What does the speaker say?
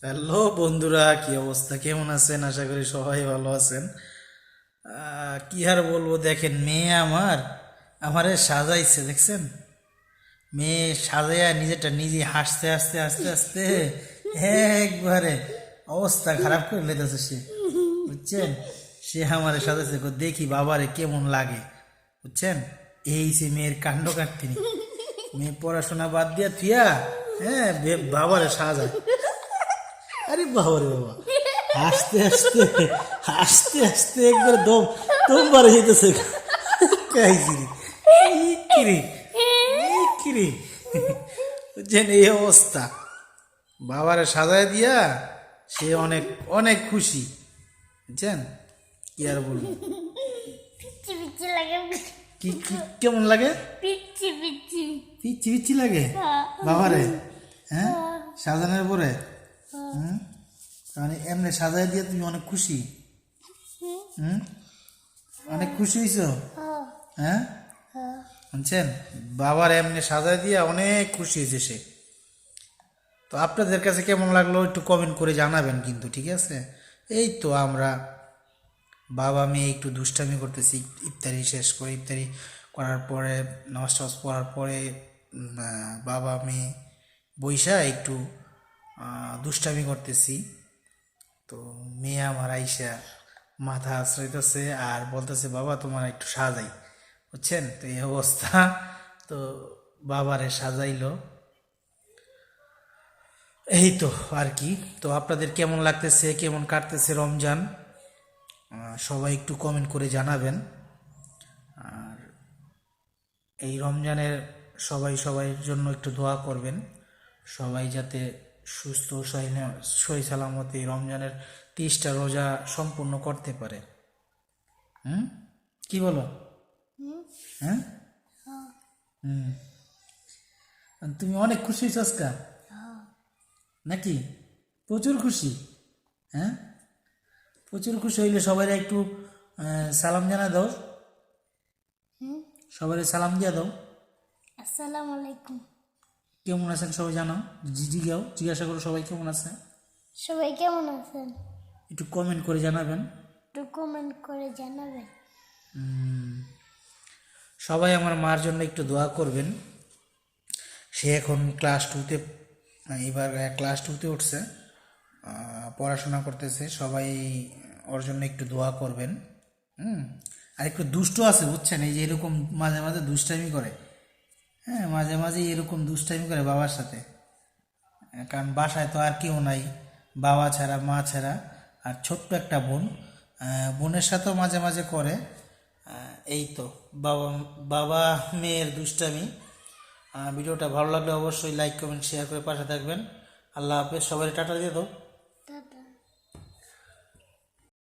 Hello বন্ধুরা, কি অবস্থা? কেমন আছেন? আশা করি সবাই ভালো আছেন। কি আর বলবো, দেখেন মেয়ে আমারে সাজাইছে, দেখছেন? মেয়ে সাজাইয়া নিজেটা নিজে হাসতে হাসতে আস্তে আস্তে একবারে অবস্থা খারাপ করে লেগেছে সে, বুঝছেন? সে আমারে সাজাইছে, দেখি বাবারে কেমন লাগে, বুঝছেন? এই সে মেয়ের কাণ্ড কাটতিনি। মেয়ে পড়াশোনা বাদ দিয়া থিয়া বাবারে সাজায়। আরে বাবা রে বাবা, হাসতে হাসতে হাসতে হাসতে একবার দম বাড়ে যেতেছে। কাইজিরি কিরি কিরি, বুঝছেন? এই অবস্থা। বাবারে সাজায় দিয়া সে অনেক অনেক খুশি, বুঝছেন? কি আর বলবো। পিচ্ছি পিচ্ছি লাগে। কি কি কেমন লাগে? পিচ্ছি পিচ্ছি। পিচ্ছি পিচ্ছি লাগে বাবারে, হ্যাঁ? সাজানোর পরে মানে এমনি সাজায় দিয়ে তুমি অনেক খুশি? অনেক খুশি হয়েছ? হ্যাঁ, শুনছেন? বাবার এমনি সাজায় দিয়ে অনেক খুশি হয়েছে সে। তো আপনাদের কাছে কেমন লাগলো একটু কমেন্ট করে জানাবেন কিন্তু, ঠিক আছে? এই তো আমরা বাবা মেয়ে একটু দুষ্টামি করতেছি, ইফতারি শেষ করে, ইফতারি করার পরে নামাজ টামাজ পড়ার পরে বাবা মেয়ে বইসা একটু দুষ্টামি করতেছি। তো মেয়ে আমার আইসা মাথা আশ্রইতেছে আর বলতেছে, বাবা তোমার একটু সাজাই, বুঝছেন? তো এই অবস্থা। তো বাবারে সাজাইলো, এই তো আর কি। তো আপনাদের কেমন লাগতেছে, কেমন কাটতেছে রমজান, সবাই একটু কমেন্ট করে জানাবেন। আর এই রমজানের সবাই সবাইয়ের জন্য একটু দোয়া করবেন, সবাই যাতে সুস্থ সহি সালামতে রমজানের 30টা রোজা সম্পূর্ণ করতে পারে। কি বলো? হ্যাঁ, তুমি অনেক খুশি হয়েছ আজকা নাকি? প্রচুর খুশি? হ্যাঁ, প্রচুর খুশি হইলে সবাই একটু সালাম জানা দাও, সবাই সালাম দিয়া দাও। আসসালামু আলাইকুম। কেমন আছেন সবাই জানাও, জিজ্ঞাসা করো সবাই কেমন আছে। সবাই কেমন আছেন? একটু কমেন্ট করে জানাবেন। একটু কমেন্ট করে জানাবেন। সবাই আমার মার জন্য একটু দোয়া করবেন। সে এখন ক্লাস 2-তে, এবার ক্লাস 2-তে উঠছে, পড়াশোনা করতেছে। সবাই ওর জন্য একটু দোয়া করবেন। আর একটু দুষ্ট আছে, বুঝছেন? এই যে এরকম মাঝে মাঝে দুষ্টামি করে, হ্যাঁ, মাঝে মাঝে এরকম দুষ্টামি করে বাবার সাথে। কারণ বাসায় তো আর কেউ নাই, বাবা ছাড়া, মা ছাড়া, আর ছোট্ট একটা বোন। বোনের সাথেও মাঝে মাঝে করে। এই তো বাবা বাবা মেয়ের দুষ্টামি। ভিডিওটা ভালো লাগলে অবশ্যই লাইক কমেন্ট শেয়ার করে পাশে থাকবেন। আল্লাহ হাফেজ, সবাই টাটা দিয়ে দাও।